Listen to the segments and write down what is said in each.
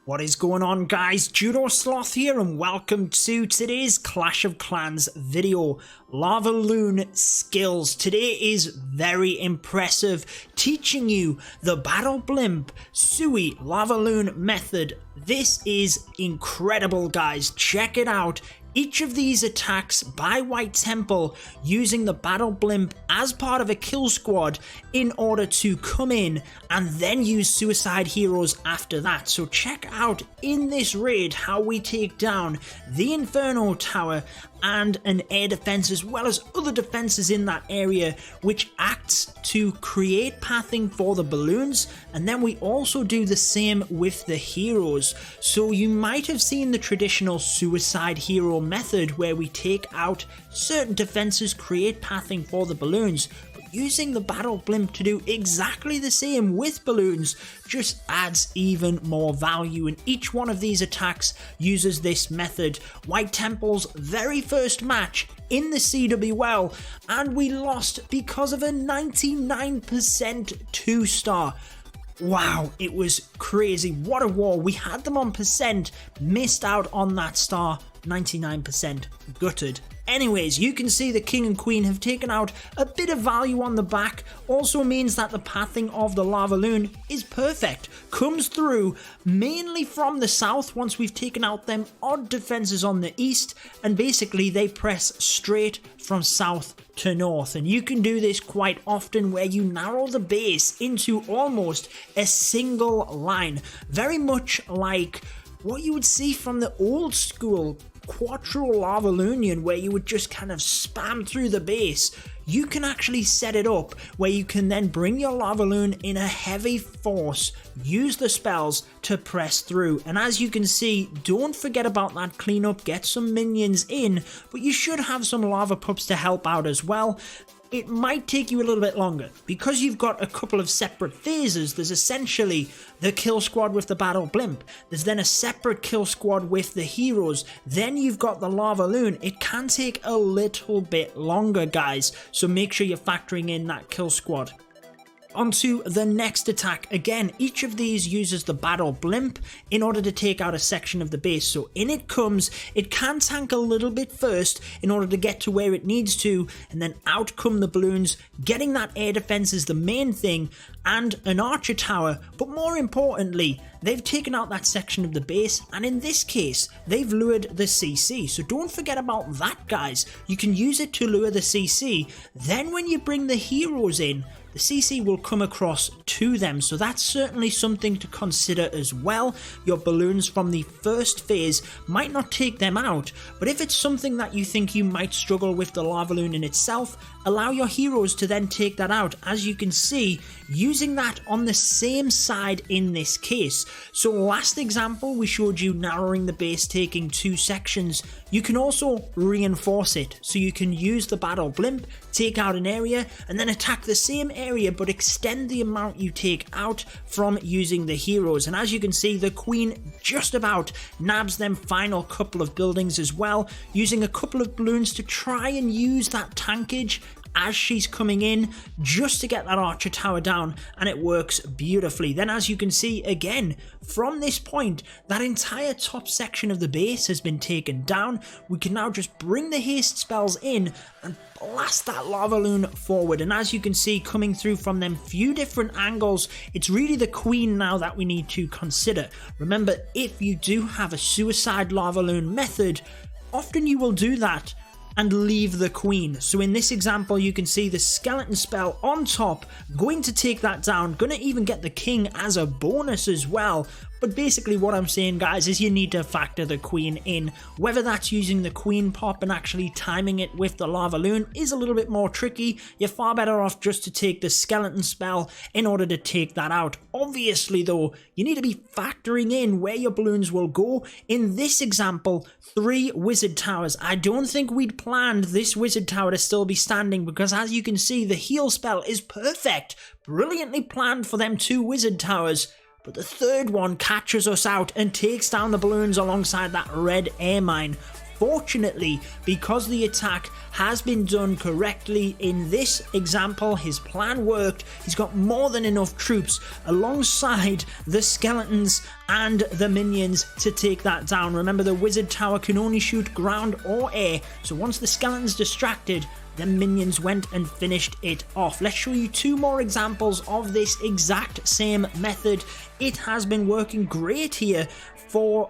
What is going on, guys? Judo Sloth here and welcome to today's Clash of Clans video. LavaLoon skills. Today is very impressive, teaching you the Battle Blimp Sui LavaLoon method. This is incredible, guys. Check it out. Each of these attacks by White Temple using the Battle Blimp as part of a kill squad in order to come in and then use suicide heroes after that. So check out in this raid how we take down the Inferno Tower and an air defense as well as other defenses in that area, which acts to create pathing for the balloons, and then we also do the same with the heroes. So you might have seen the traditional suicide hero method where we take out certain defenses, create pathing for the balloons. Using the Battle Blimp to do exactly the same with balloons just adds even more value, and each one of these attacks uses this method. White Temple's very first match in the CWL, and we lost because of a 99% 2-star. Wow, it was crazy. What a war. We had them on percent, missed out on that star. 99% gutted. Anyways, you can see the king and queen have taken out a bit of value on the back. Also means that the pathing of the LavaLoon is perfect. Comes through mainly from the south once we've taken out them odd defenses on the east, and basically they press straight from south to north. And you can do this quite often where you narrow the base into almost a single line. Very much like what you would see from the old school Quattro LavaLoonian, where you would just kind of spam through the base. You can actually set it up where you can then bring your LavaLoon in a heavy force, use the spells to press through. And as you can see, don't forget about that cleanup, get some minions in, but you should have some lava pups to help out as well. It might take you a little bit longer because you've got a couple of separate phases. There's essentially the kill squad with the Battle Blimp. There's then a separate kill squad with the heroes. Then you've got the LavaLoon. It can take a little bit longer, guys. So make sure you're factoring in that kill squad. Onto the next attack. Again, each of these uses the Battle Blimp in order to take out a section of the base. So in it comes, it can tank a little bit first in order to get to where it needs to, and then out come the balloons. Getting that air defense is the main thing, and an archer tower, but more importantly, they've taken out that section of the base, and in this case, they've lured the CC. So don't forget about that, guys. You can use it to lure the CC. Then when you bring the heroes in, the CC will come across to them, so that's certainly something to consider as well. Your balloons from the first phase might not take them out, but if it's something that you think you might struggle with the LavaLoon in itself, allow your heroes to then take that out, as you can see, using that on the same side in this case. So last example, we showed you narrowing the base, taking 2 sections. You can also reinforce it, so you can use the Battle Blimp, take out an area, and then attack the same area, but extend the amount you take out from using the heroes. And as you can see, the queen just about nabs them final couple of buildings as well, using a couple of balloons to try and use that tankage as she's coming in just to get that archer tower down, and it works beautifully. Then as you can see, again, from this point, that entire top section of the base has been taken down. We can now just bring the haste spells in and blast that LavaLoon forward. And as you can see, coming through from them few different angles, it's really the queen now that we need to consider. Remember, if you do have a suicide LavaLoon method, often you will do that and leave the queen. So in this example, you can see the skeleton spell on top, going to take that down, going to even get the king as a bonus as well. But basically what I'm saying, guys, is you need to factor the queen in. Whether that's using the queen pop and actually timing it with the LavaLoon is a little bit more tricky. You're far better off just to take the skeleton spell in order to take that out. Obviously though, you need to be factoring in where your balloons will go. In this example, 3 wizard towers. I don't think we'd planned this wizard tower to still be standing, because as you can see, the heal spell is perfect. Brilliantly planned for them 2 wizard towers. But the third one catches us out and takes down the balloons alongside that red air mine. Fortunately, because the attack has been done correctly in this example, his plan worked. He's got more than enough troops alongside the skeletons and the minions to take that down. Remember, the wizard tower can only shoot ground or air, so once the skeleton's distracted, the minions went and finished it off. Let's show you two more examples of this exact same method. It has been working great here for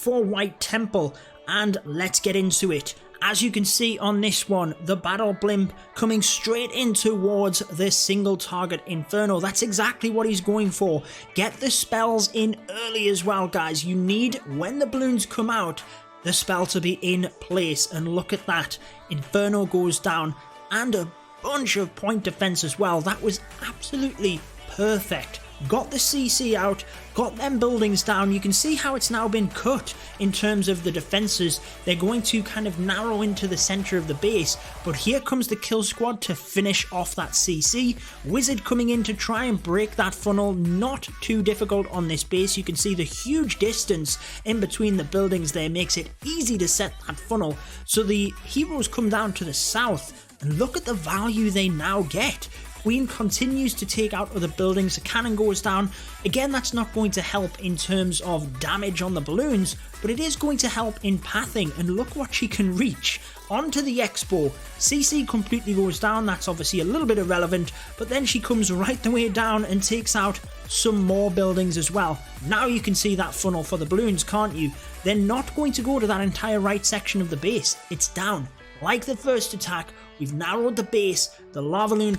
White Temple, and let's get into it. As you can see on this one, the Battle Blimp coming straight in towards the single target Inferno. That's exactly what he's going for. Get the spells in early as well, guys. You need, when the balloons come out, the spell to be in place, and look at that. Inferno goes down, and a bunch of point defense as well. That was absolutely perfect. Got the CC out, got them buildings down. You can see how it's now been cut in terms of the defenses. They're going to kind of narrow into the center of the base, but here comes the kill squad to finish off that CC. Wizard coming in to try and break that funnel. Not too difficult on this base. You can see the huge distance in between the buildings there makes it easy to set that funnel. So the heroes come down to the south, and look at the value they now get. Queen continues to take out other buildings, the cannon goes down. Again, that's not going to help in terms of damage on the balloons, but it is going to help in pathing, and look what she can reach. Onto the Expo, CC completely goes down. That's obviously a little bit irrelevant, but then she comes right the way down and takes out some more buildings as well. Now you can see that funnel for the balloons, can't you? They're not going to go to that entire right section of the base, it's down. Like the first attack, we've narrowed the base. The LavaLoon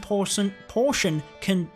portion can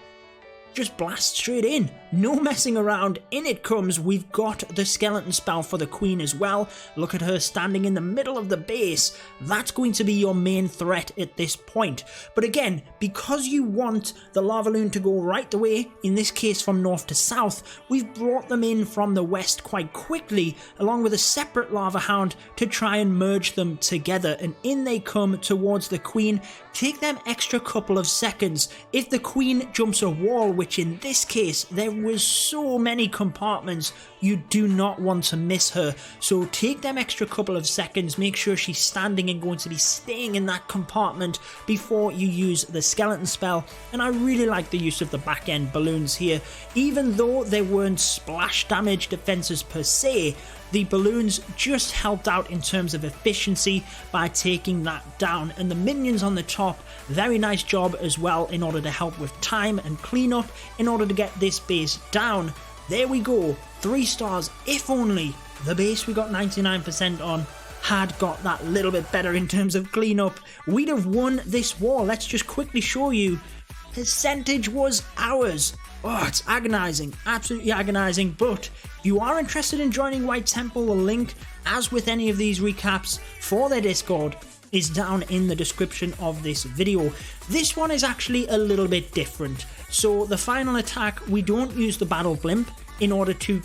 just blast straight in. No messing around. In it comes. We've got the skeleton spell for the queen as well. Look at her standing in the middle of the base. That's going to be your main threat at this point. But again, because you want the LavaLoon to go right the way, in this case from north to south, we've brought them in from the west quite quickly, along with a separate Lava Hound to try and merge them together. And in they come towards the queen. Take them extra couple of seconds. If the queen jumps a wall, which in this case there was so many compartments, you do not want to miss her. So take them extra couple of seconds, make sure she's standing and going to be staying in that compartment before you use the skeleton spell. And I really like the use of the back end balloons here. Even though there weren't splash damage defenses per se, the balloons just helped out in terms of efficiency by taking that down. And the minions on the top, very nice job as well in order to help with time and cleanup in order to get this base down. There we go, 3 stars. If only the base we got 99% on had got that little bit better in terms of cleanup, we'd have won this war. Let's just quickly show you. Percentage was ours. Oh, it's agonizing, absolutely agonizing. But if you are interested in joining White Temple, the link, as with any of these recaps, for their Discord is down in the description of this video. This one is actually a little bit different. So the final attack, we don't use the Battle Blimp in order to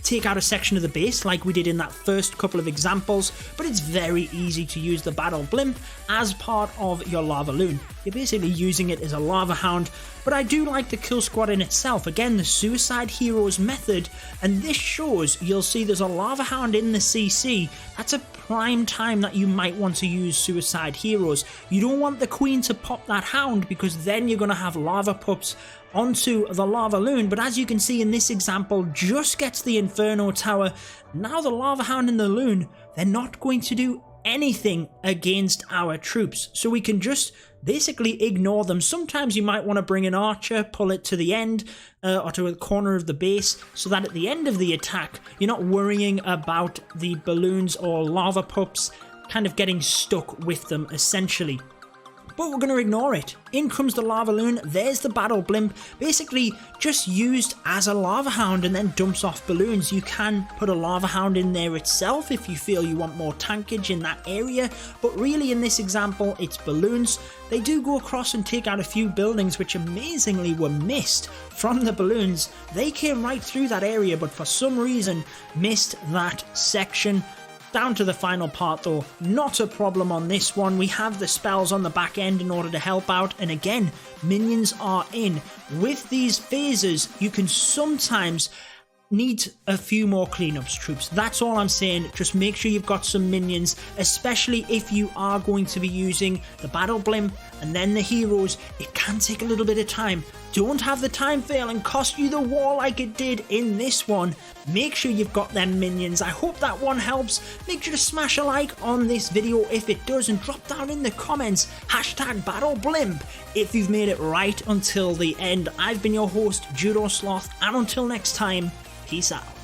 take out a section of the base like we did in that first couple of examples, but it's very easy to use the Battle Blimp as part of your LavaLoon. You're basically using it as a Lava Hound, but I do like the kill squad in itself. Again, the Suicide Heroes method, and this shows, you'll see there's a Lava Hound in the CC. That's a prime time that you might want to use Suicide Heroes. You don't want the queen to pop that hound, because then you're going to have lava pups onto the LavaLoon, but as you can see in this example, just gets the Inferno Tower. Now the Lava Hound and the Loon, they're not going to do anything against our troops, so we can just basically ignore them. Sometimes you might want to bring an archer, pull it to the end or to a corner of the base, so that at the end of the attack you're not worrying about the balloons or lava pups kind of getting stuck with them essentially. But we're going to ignore it. In comes the LavaLoon, there's the Battle Blimp, basically just used as a Lava Hound and then dumps off balloons. You can put a Lava Hound in there itself if you feel you want more tankage in that area, but really in this example it's balloons. They do go across and take out a few buildings which amazingly were missed from the balloons. They came right through that area, but for some reason missed that section. Down to the final part though, not a problem on this one. We have the spells on the back end in order to help out, and again, minions are in. With these phases, you can sometimes need a few more cleanups, troops. That's all I'm saying. Just make sure you've got some minions, especially if you are going to be using the Battle Blimp and then the heroes. It can take a little bit of time. Don't have the time fail and cost you the war like it did in this one. Make sure you've got them minions. I hope that one helps. Make sure to smash a like on this video if it does, and drop down in the comments hashtag Battle Blimp if you've made it right until the end. I've been your host, Judo Sloth, and until next time, peace out.